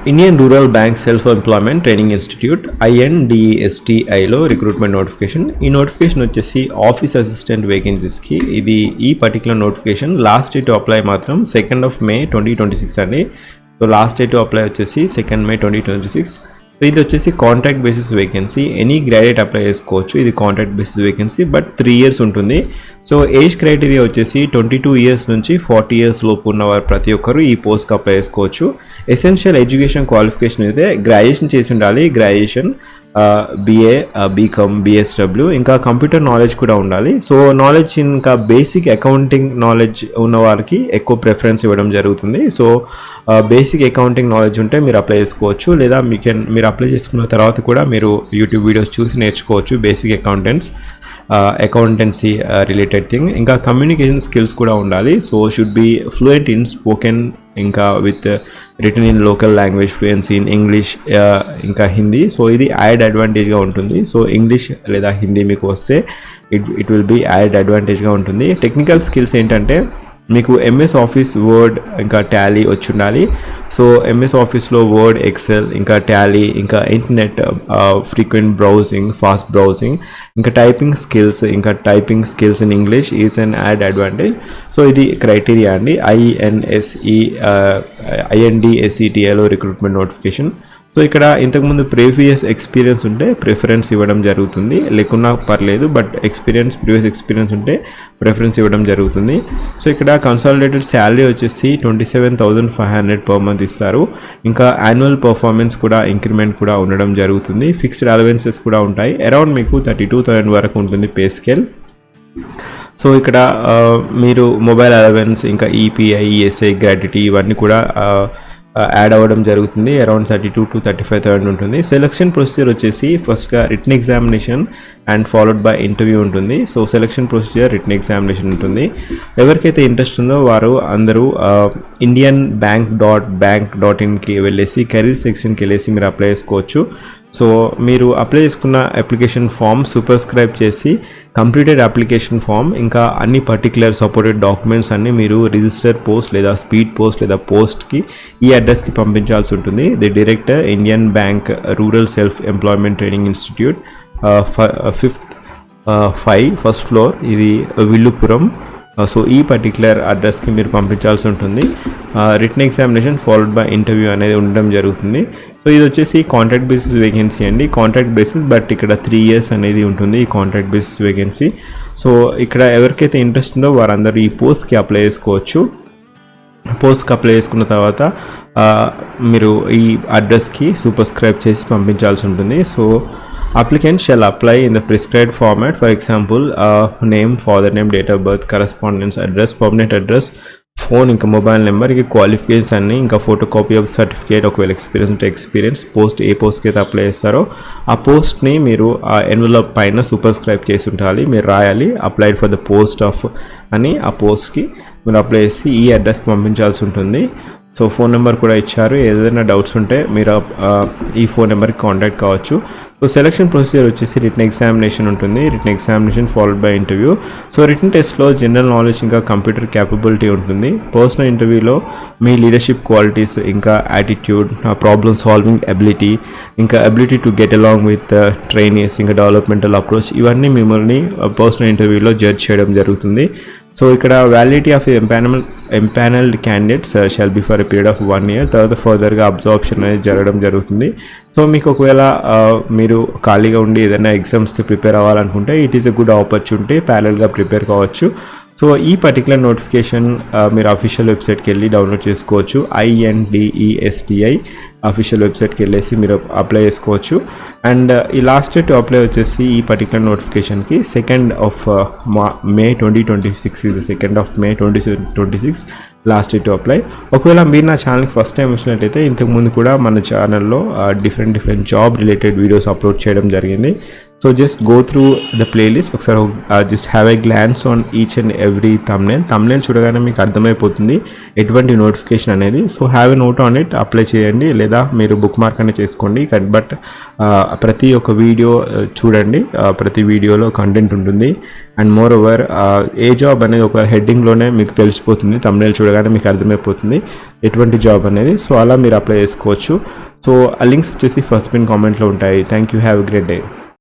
Indian rural bank self employment training institute INDESTIలో recruitment notification. ఈ notification వచ్చేసి office assistant వేకెన్సీస్కి. ఇది ఈ particular notification last day to apply మాత్రం 2nd of May 2026 అండి. So last day to apply వచ్చేసి 2nd May 2026. సో ఇది వచ్చేసి contract basis vacancy. Any graduate apply చేసుకోవచ్చు. ఇది contract basis vacancy, but 3 years ఉంటుంది. సో ఏజ్ క్రైటీరియా వచ్చేసి 22 years నుంచి 40 years లోపు ఉన్నవారు ప్రతి ఒక్కరు ఈ పోస్ట్కి అప్లై చేసుకోవచ్చు. ఎసెన్షియల్ ఎడ్యుకేషన్ క్వాలిఫికేషన్ అయితే గ్రాడ్యుయేషన్ చేసి ఉండాలి. గ్రాడ్యుయేషన్, BA, BCom, BSW, ఇంకా కంప్యూటర్ నాలెడ్జ్ కూడా ఉండాలి. సో నాలెడ్జ్ ఇంకా బేసిక్ అకౌంటింగ్ నాలెడ్జ్ ఉన్న వారికి ఎక్కువ ప్రిఫరెన్స్ ఇవ్వడం జరుగుతుంది. సో బేసిక్ అకౌంటింగ్ నాలెడ్జ్ ఉంటే మీరు అప్లై చేసుకోవచ్చు, లేదా మీరు అప్లై చేసుకున్న తర్వాత కూడా మీరు యూట్యూబ్ వీడియోస్ చూసి నేర్చుకోవచ్చు బేసిక్ అకౌంటెన్సీ రిలేటెడ్ థింగ్. ఇంకా కమ్యూనికేషన్ స్కిల్స్ కూడా ఉండాలి. So should be fluent in spoken, ఇంకా with written in local language, fluency in English, ఇంకా హిందీ. సో ఇది యాడ్ అడ్వాంటేజ్గా ఉంటుంది. సో ఇంగ్లీష్ లేదా హిందీ మీకు వస్తే ఇట్ విల్ బి యాడ్ అడ్వాంటేజ్గా ఉంటుంది. టెక్నికల్ స్కిల్స్ ఏంటంటే మీకు MS ఆఫీస్, వర్డ్, ఇంకా టాలీ వచ్చి ఉండాలి. సో MS ఆఫీస్లో వర్డ్, ఎక్సెల్, ఇంకా టాలీ, ఇంకా internet, frequent browsing, fast browsing, ఇంకా typing skills in English is an add advantage. So ఇది క్రైటీరియా అండి. INDESTIలో రిక్రూట్మెంట్ నోటిఫికేషన్. సో ఇక్కడ ఇంతకుముందు ప్రీవియస్ ఎక్స్పీరియన్స్ ఉంటే ప్రిఫరెన్స్ ఇవ్వడం జరుగుతుంది, లేకున్నా పర్లేదు, బట్ ప్రీవియస్ ఎక్స్పీరియన్స్ ఉంటే ప్రిఫరెన్స్ ఇవ్వడం జరుగుతుంది. సో ఇక్కడ కన్సాలిడేటెడ్ శాలరీ వచ్చేసి 27,500 per month ఇస్తారు. ఇంకా యాన్యువల్ పర్ఫార్మెన్స్ కూడా ఇంక్రిమెంట్ కూడా ఉండడం జరుగుతుంది. ఫిక్స్డ్ అలవెన్సెస్ కూడా ఉంటాయి. అరౌండ్ మీకు 32,000 వరకు ఉంటుంది పే స్కేల్. సో ఇక్కడ మీరు మొబైల్ అలవెన్స్, ఇంకా EPI, ESI, గ్రాట్యుటీ ఇవన్నీ కూడా యాడ్ అవ్వడం జరుగుతుంది. అరౌండ్ 32,000 to 35,000 ఉంటుంది. సెలక్షన్ ప్రొసీజర్ వచ్చేసి ఫస్ట్గా written examination and followed by interview ఉంటుంది. So selection procedure, written examination ఉంటుంది. ఎవరికైతే ఇంట్రెస్ట్ ఉందో వారు అందరూ indianbank.bank.inకి వెళ్ళేసి కెరీర్ సెక్షన్కి వెళ్ళేసి మీరు అప్లై చేసుకోవచ్చు. సో మీరు అప్లై చేసుకున్న అప్లికేషన్ ఫామ్ సూపర్స్క్రైబ్ చేసి కంప్లీటెడ్ అప్లికేషన్ ఫామ్, ఇంకా అన్ని పర్టికులర్ సపోర్టెడ్ డాక్యుమెంట్స్ అన్నీ మీరు రిజిస్టర్ పోస్ట్ లేదా స్పీడ్ పోస్ట్ లేదా పోస్ట్కి ఈ అడ్రస్కి పంపించాల్సి ఉంటుంది. The director, Indian bank rural self employment training institute, 5th first floor, ఇది విల్లుపురం. సో ఈ పర్టికులర్ అడ్రస్కి మీరు పంపించాల్సి ఉంటుంది. Written examination followed by interview అనేది ఉండడం జరుగుతుంది. సో ఇది వచ్చేసి కాంట్రాక్ట్ బేసిస్ వేకెన్సీ అండి. కాంట్రాక్ట్ బేసిస్, బట్ ఇక్కడ 3 years అనేది ఉంటుంది ఈ కాంట్రాక్ట్ బేసిస్ వేకెన్సీ. సో ఇక్కడ ఎవరికైతే ఇంట్రెస్ట్ ఉందో వారందరూ ఈ పోస్ట్కి అప్లై చేసుకోవచ్చు. పోస్ట్కి అప్లై చేసుకున్న తర్వాత మీరు ఈ అడ్రస్కి సూపర్స్క్రైబ్ చేసి పంపించాల్సి ఉంటుంది. So applicant shall apply in the prescribed format, for example name, father name, date of birth, correspondence address, permanent address, phone, ఇంకా మొబైల్ నెంబర్, ఇంకా క్వాలిఫికేషన్స్ అన్నీ, ఇంకా ఫోటో కాపీ ఆఫ్ సర్టిఫికేట్, ఒకవేళ ఎక్స్పీరియన్స్ ఉంటే ఎక్స్పీరియన్స్, పోస్ట్ ఏ పోస్ట్కి అయితే apply చేస్తారో ఆ పోస్ట్ని మీరు ఆ ఎన్వలప్ పైన సూపర్స్క్రైబ్ చేసి ఉండాలి. మీరు రాయాలి applied for the post of అని. ఆ పోస్ట్కి మీరు అప్లై చేసి ఈ అడ్రస్కి పంపించాల్సి ఉంటుంది. సో ఫోన్ నెంబర్ కూడా ఇచ్చారు. ఏదైనా డౌట్స్ ఉంటే మీరు ఈ ఫోన్ నెంబర్కి కాంటాక్ట్ కావచ్చు. సో సెలక్షన్ ప్రొసీజర్ వచ్చేసి రిటన్ ఎగ్జామినేషన్ ఉంటుంది. Written examination followed by interview. So రిటన్ టెస్ట్లో జనరల్ నాలెడ్జ్, ఇంకా కంప్యూటర్ క్యాపబిలిటీ ఉంటుంది. పర్సనల్ ఇంటర్వ్యూలో మీ లీడర్షిప్ క్వాలిటీస్, ఇంకా యాటిట్యూడ్, ప్రాబ్లమ్ సాల్వింగ్ ఎబిలిటీ, ఇంకా ability to get along with trainees, ఇంకా డెవలప్మెంటల్ అప్రోచ్, ఇవన్నీ మిమ్మల్ని పర్సనల్ ఇంటర్వ్యూలో జడ్జ్ చేయడం జరుగుతుంది. సో ఇక్కడ validity of empanelled candidates shall be for a period of 1 year. తర్వాత ఫర్దర్గా అబ్జార్ప్షన్ అనేది జరగడం జరుగుతుంది. సో మీకు ఒకవేళ మీరు ఖాళీగా ఉండి ఏదైనా ఎగ్జామ్స్కి ప్రిపేర్ అవ్వాలనుకుంటే it is a good opportunity, ప్యారల్గా ప్రిపేర్ కావచ్చు. సో ఈ పర్టికులర్ నోటిఫికేషన్ మీరు అఫీషియల్ వెబ్సైట్కి వెళ్ళి డౌన్లోడ్ చేసుకోవచ్చు. INDESTI అఫీషియల్ వెబ్సైట్కి వెళ్ళేసి మీరు అప్లై చేసుకోవచ్చు. అండ్ ఈ లాస్ట్ డేట్ టు అప్లై వచ్చేసి ఈ పర్టికులర్ నోటిఫికేషన్కి 2nd of May 2026 is the 2nd of May 2026 last date to apply. ఒకవేళ మీరు నా ఛానల్కి ఫస్ట్ టైం వచ్చినట్టయితే ఇంతకుముందు కూడా మన ఛానల్లో different job related videos upload చేయడం జరిగింది. So just go through the playlist, ఒకసారి just have a glance on each and every thumbnail చూడగానే మీకు అర్థమైపోతుంది ఎటువంటి నోటిఫికేషన్ అనేది. So have a note on it, apply చేయండి, లేదా మీరు బుక్ మార్క్ అనేది చేసుకోండి. బట్ ప్రతి ఒక్క వీడియో చూడండి, ప్రతి వీడియోలో కంటెంట్ ఉంటుంది. And more over a job అనేది ఒక హెడ్డింగ్లోనే మీకు తెలిసిపోతుంది, తమ్నేల్ చూడగానే మీకు అర్థమైపోతుంది ఎటువంటి జాబ్ అనేది. సో అలా మీరు అప్లై చేసుకోవచ్చు. సో ఆ లింక్స్ వచ్చేసి ఫస్ట్ పిన్ కామెంట్లో ఉంటాయి. Thank you, have a great day.